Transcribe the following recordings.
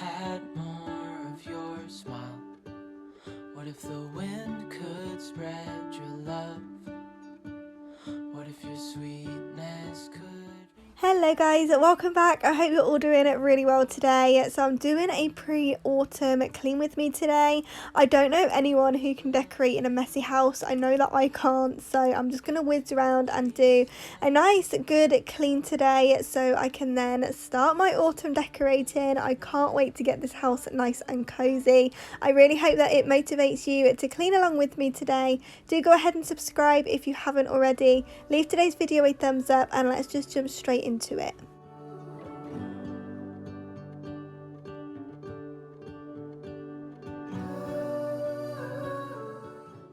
had more of your smile? What if the wind could spread your love? What if your sweetness could... Hello guys, welcome back. I hope you're all doing it really well today. So I'm doing a pre-autumn clean with me today. I don't know anyone who can decorate in a messy house. I know that I can't, so I'm just going to whiz around and do a nice good clean today so I can then start my autumn decorating. I can't wait to get this house nice and cozy. I really hope that it motivates you to clean along with me today. Do go ahead and subscribe if you haven't already. Leave today's video a thumbs up and let's just jump straight into it.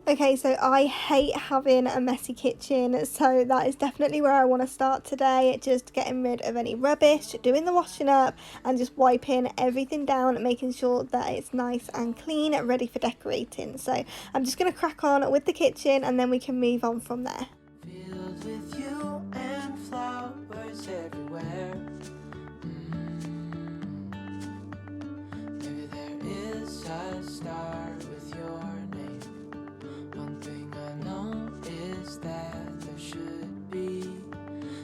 Okay, so I hate having a messy kitchen, so that is definitely where I want to start today. Just getting rid of any rubbish, doing the washing up and just wiping everything down, making sure that it's nice and clean, ready for decorating. So I'm just going to crack on with the kitchen and then we can move on from there. Filled with you and flowers everywhere. Maybe there is a star with your name. One thing I know is that there should be.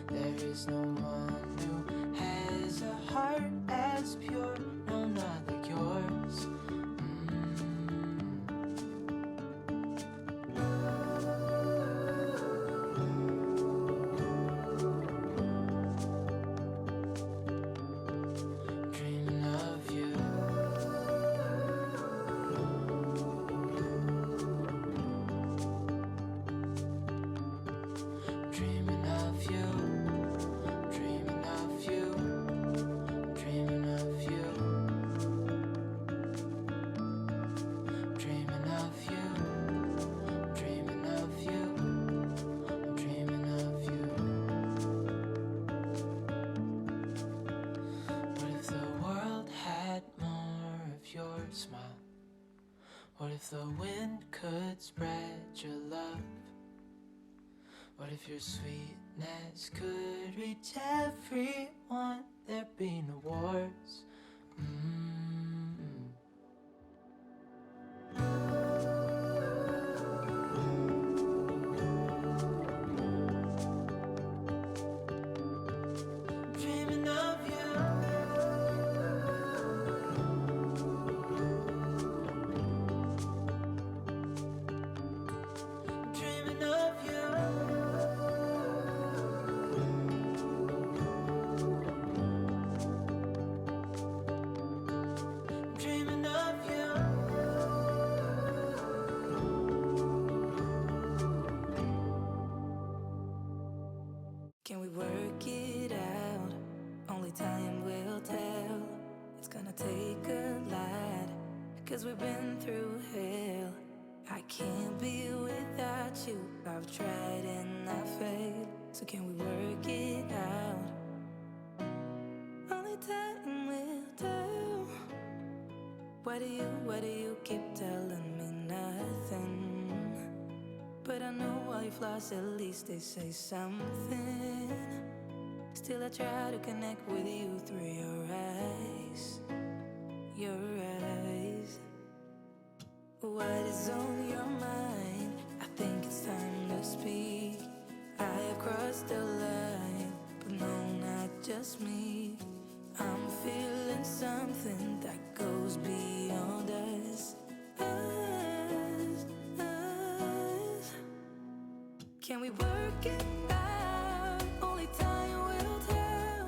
There is no one who has a heart as pure, no, not like yours. Dreaming of you. Dreaming of you. Dreaming of you. Dreaming of you. Dreaming of you. Dreaming of you. I'm dreaming of you. What if the world had more of your smile? What if the wind could spread your love? What if your sweetness could reach everyone? There'd be no wars. Dreaming of you. Dreaming of you. Dreaming of you. Can we work it out? Only time will tell. It's gonna take a lot, 'cause we've been through hell. I can't be without you. I've tried and I failed. So can we work it out? Only time will tell. Why do you keep telling me nothing? But I know all your flaws, at least they say something. Still I try to connect with you through your eyes. Your eyes. What is on your mind? I think it's time to speak. I have crossed the line, but no, not just me. I'm feeling something that goes beyond us. Can we work it out? Only time will tell.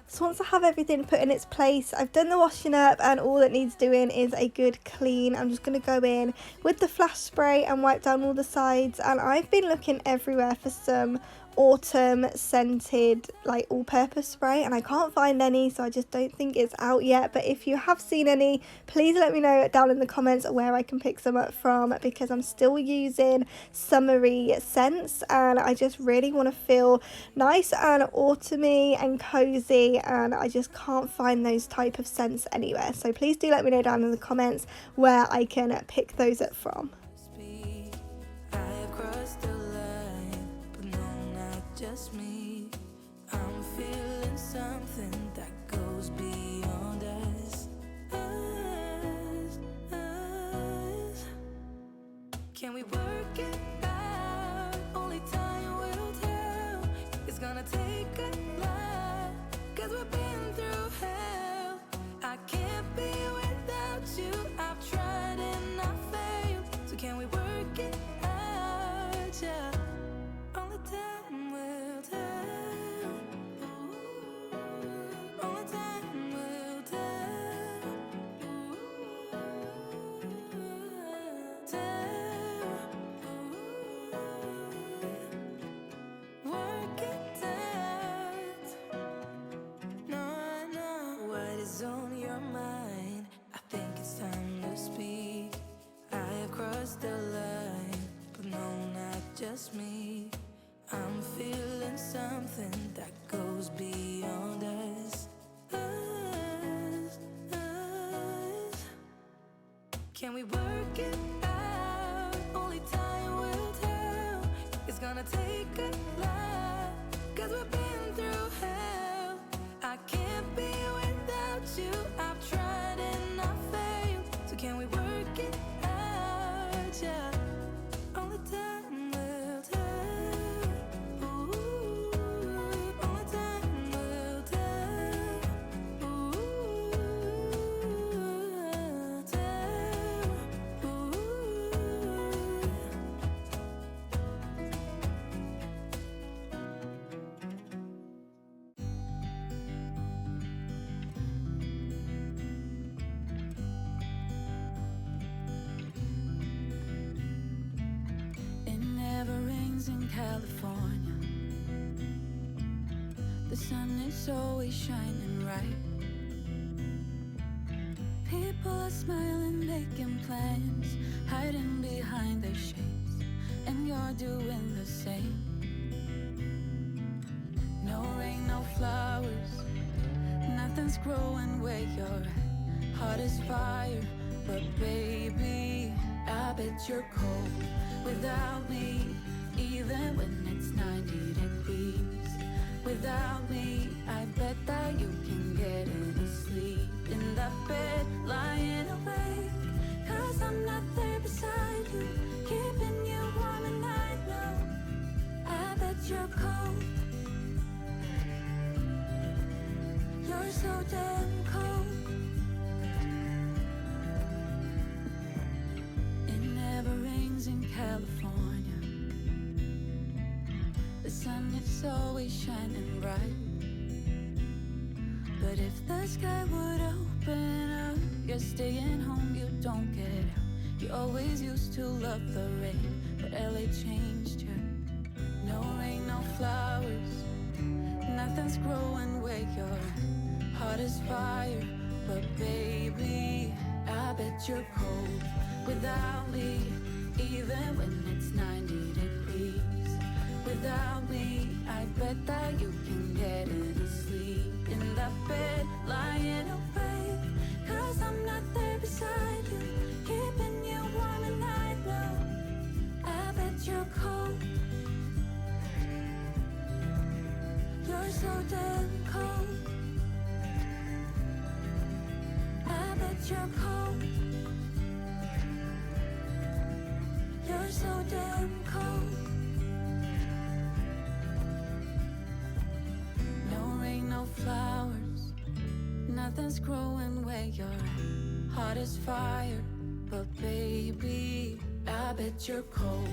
So once I have everything put in its place, I've done the washing up and all it needs doing is a good clean. I'm just going to go in with the flash spray and wipe down all the sides, and I've been looking everywhere for some autumn scented like all-purpose spray and I can't find any, so I just don't think it's out yet. But if you have seen any, please let me know down in the comments where I can pick some up from, because I'm still using summery scents and I just really want to feel nice and autumny and cozy, and I just can't find those type of scents anywhere. So please do let me know down in the comments where I can pick those up from. Just me, I'm feeling something that goes beyond us. Can we work it out? Only time will tell. It's gonna take a lot, 'cause we've been through hell. I can't be without you. I've tried and I failed. So can we work it out? Yeah. Only time will tell. Ooh. Only time will tell. Ooh. Tell. Ooh. Work it out. No, I know what is on your mind. I think it's time to speak. I have crossed the line, but no, not just me. I'm feeling something that goes beyond us. Can we work it out? Only time will tell. It's gonna take a lot, 'cause we've been through hell. I can't be without you. I've tried and I failed. So can we work it out? Yeah. Only time will tell. Ooh. Only time will tell. Ooh. Tell. Ooh. It never rains in California. The sun is always shining bright. People are smiling, making plans, hiding behind their shades, and you're doing the same. No rain, no flowers, nothing's growing where you're at. Heart is fire, but baby, I bet you're cold without me, even when it's 90 degrees. Without me, I bet that you can get any sleep in that bed, lying awake, 'cause I'm not there beside you, keeping you warm, and I know I bet you're cold. You're so damn cold. It never rains in California. The sun is always shining bright. But if the sky would open up, you're staying home, you don't get out. You always used to love the rain, but LA changed you. No rain, no flowers, nothing's growing where you're at. Heart is fire, but baby, I bet you're cold without me, even when it's 90 degrees. Without me, I bet that you can get any sleep in that bed, lying awake, 'cause I'm not there beside you, keeping you warm, and I know I bet you're cold. You're so damn cold. I bet you're cold. You're so damn cold. No rain, no flowers, nothing's growing where you're at. Heart is fire, but baby, I bet you're cold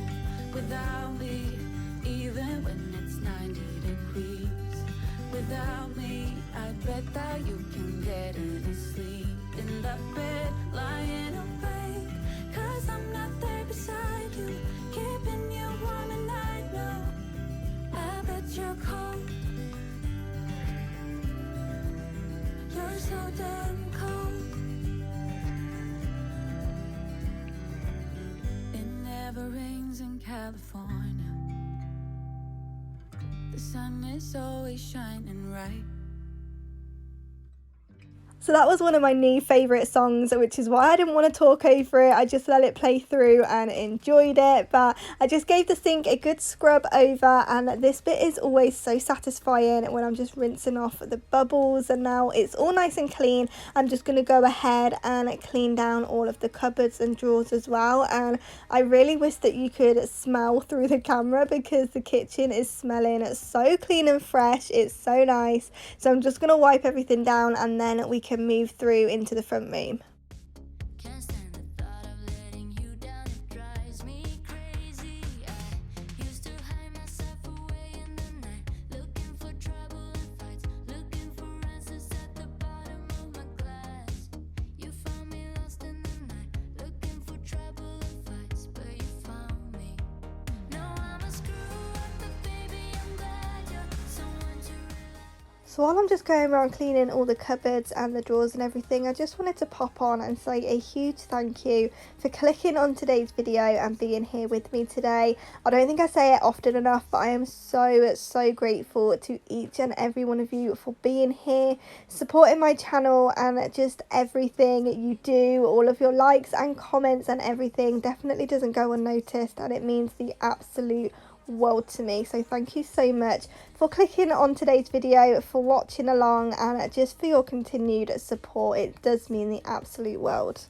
without me, even when it's 90 degrees. Without me, I bet that you can get any sleep in that bed, lying awake, 'cause I'm not there beside you, keeping you warm, and I know I bet you're cold. You're so damn cold. It never rains in California. The sun is always shining bright. So So that was one of my new favourite songs, which is why I didn't want to talk over it. I just let it play through and enjoyed it. But I just gave the sink a good scrub over, and this bit is always so satisfying when I'm just rinsing off the bubbles. And now it's all nice and clean. I'm just going to go ahead and clean down all of the cupboards and drawers as well. And I really wish that you could smell through the camera, because the kitchen is smelling so clean and fresh. It's so nice. So I'm just going to wipe everything down, and then we can move through into the front room. So while I'm just going around cleaning all the cupboards and the drawers and everything, I just wanted to pop on and say a huge thank you for clicking on today's video and being here with me today. I don't think I say it often enough, but I am so grateful to each and every one of you for being here, supporting my channel, and just everything you do. All of your likes and comments and everything definitely doesn't go unnoticed, and it means the absolute world to me. So thank you so much for clicking on today's video, for watching along, and just for your continued support. It does mean the absolute world.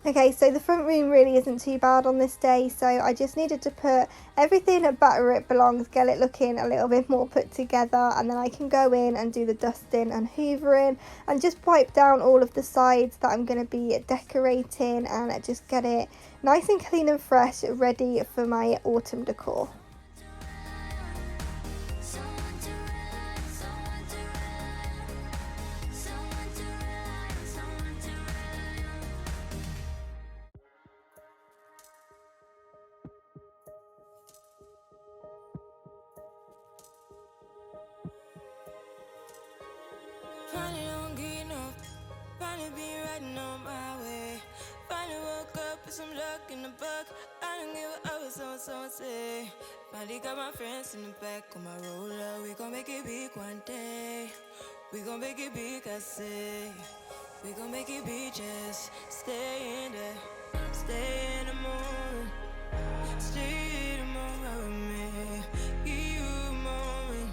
Okay, so the front room really isn't too bad on this day, so I just needed to put everything back where it belongs, get it looking a little bit more put together, and then I can go in and do the dusting and hoovering and just wipe down all of the sides that I'm going to be decorating, and just get it nice and clean and fresh, ready for my autumn decor. Finally don't get enough. Finally been riding on my way. Finally woke up with some luck in the book. I don't give a what someone say. Finally got my friends in the back of my roller. We gon' make it big one day. We gon' make it big, I say. We gon' make it big, just stay in there. Stay in the moment. Stay in the moment with me. Give you a moment.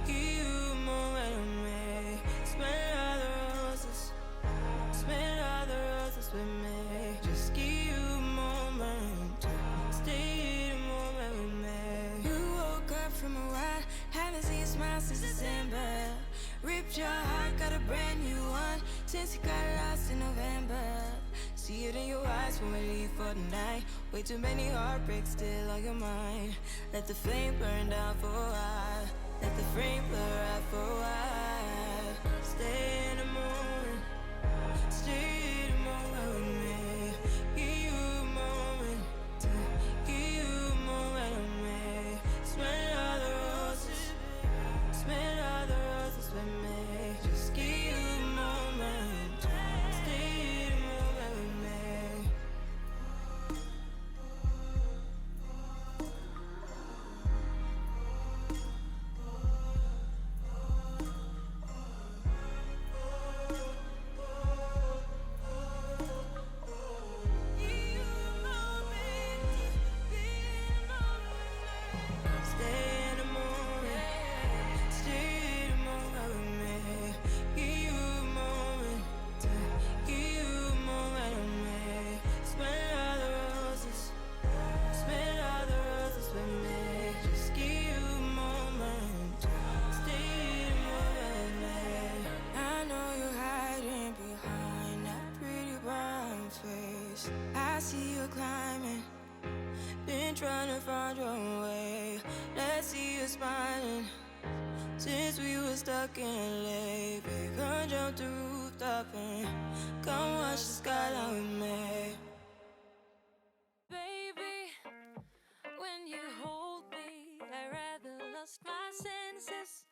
Give you a moment with me. Smell all the roses. Smell all the roses with me. Just give you a moment. Stay in the moment with me. You woke up from a ride. Haven't seen you smile since December. Ripped your heart, got a brand new one since you got lost in November. See it in your eyes when we leave for the night. Way too many heartbreaks still on your mind. Let the flame burn down for a while. Let the flame blur out for a while. Stay in the moment. Stay in the moment with me. Give you a moment. Give you a moment with me. Smell all the roses. Smell all the roses with me. Just give you a moment. Stay in the moment with me. gonna find your way. Let's see you smiling. Since we were stuck in LA, come jump the rooftop and come watch the skyline with me. Baby, when you hold me, I rather lost my senses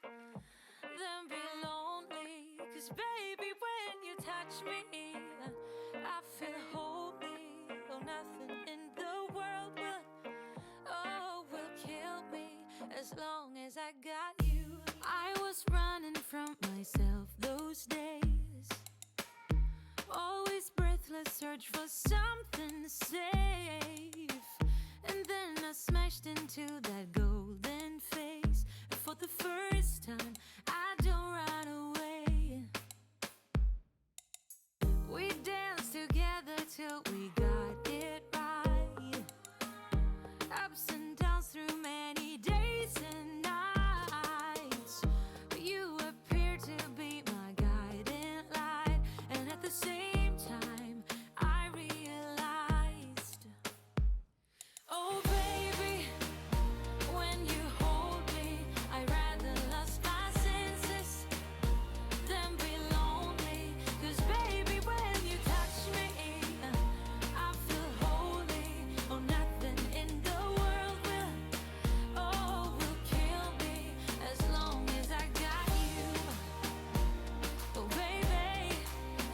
than be lonely. 'Cause baby, when you touch me, I feel holy. Oh, nothing in the world will kill me as long as I got you. I was running from myself those days, always breathless, search for something safe. And then I smashed into that golden face. And for the first time, I don't run away. We danced together till we got it right. Ups and downs through many days and nights. You appeared to be my guiding light. And at the same time, I realized, oh baby, when you hold me, I rather lost my senses than be lonely. 'Cause baby, when you touch me, I feel holy. Oh, nothing in the world will kill me as long as I got you. Oh baby,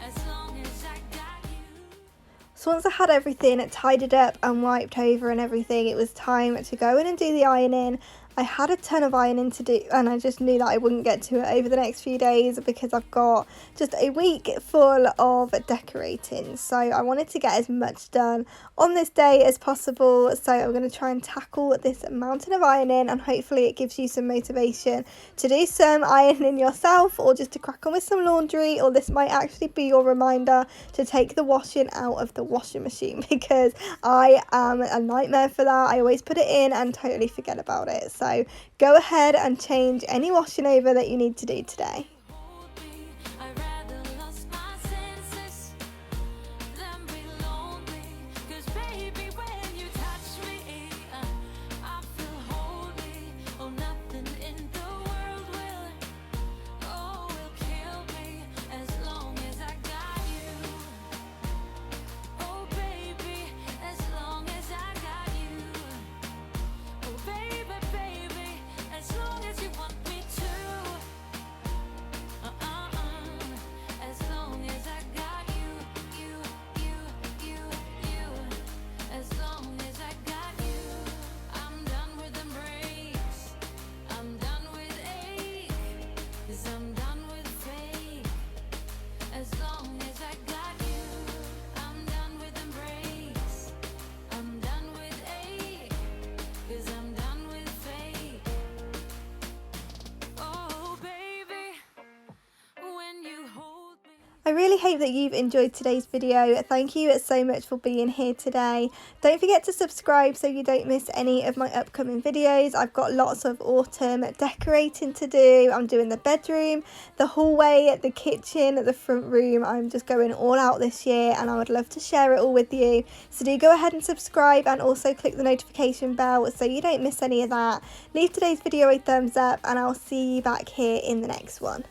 as long as I got you. So once I had everything tidied up and wiped over and everything, it was time to go in and do the ironing. I had a ton of ironing to do, and I just knew that I wouldn't get to it over the next few days because I've got just a week full of decorating. So I wanted to get as much done on this day as possible. So I'm going to try and tackle this mountain of ironing, and hopefully it gives you some motivation to do some ironing yourself, or just to crack on with some laundry, or this might actually be your reminder to take the washing out of the washing machine, because I am a nightmare for that. I always put it in and totally forget about it. So go ahead and change any washing over that you need to do today. I rather lost my senses than be lonely. 'Cause baby, when you touch me, I feel holy. Oh, nothing in the world will kill me as long as I got you. Oh baby, as long as I got you. Oh baby, baby, as long as you want me to. As long as I got you, as long as I got you. I'm done with the breaks, I'm done with ache, 'cause I'm done with fake. As long as I got you, I'm done with the breaks, I'm done with ache, 'cause I'm done with fake. Oh baby, when you hold me. I really hope that you've enjoyed today's video. Thank you so much for being here today. Don't forget to subscribe so you don't miss any of my upcoming videos. I've got lots of autumn decorating to do. I'm doing the bedroom, the hallway, the kitchen, the front room. I'm just going all out this year, and I would love to share it all with you. So do go ahead and subscribe, and also click the notification bell so you don't miss any of that. Leave today's video a thumbs up, and I'll see you back here in the next one.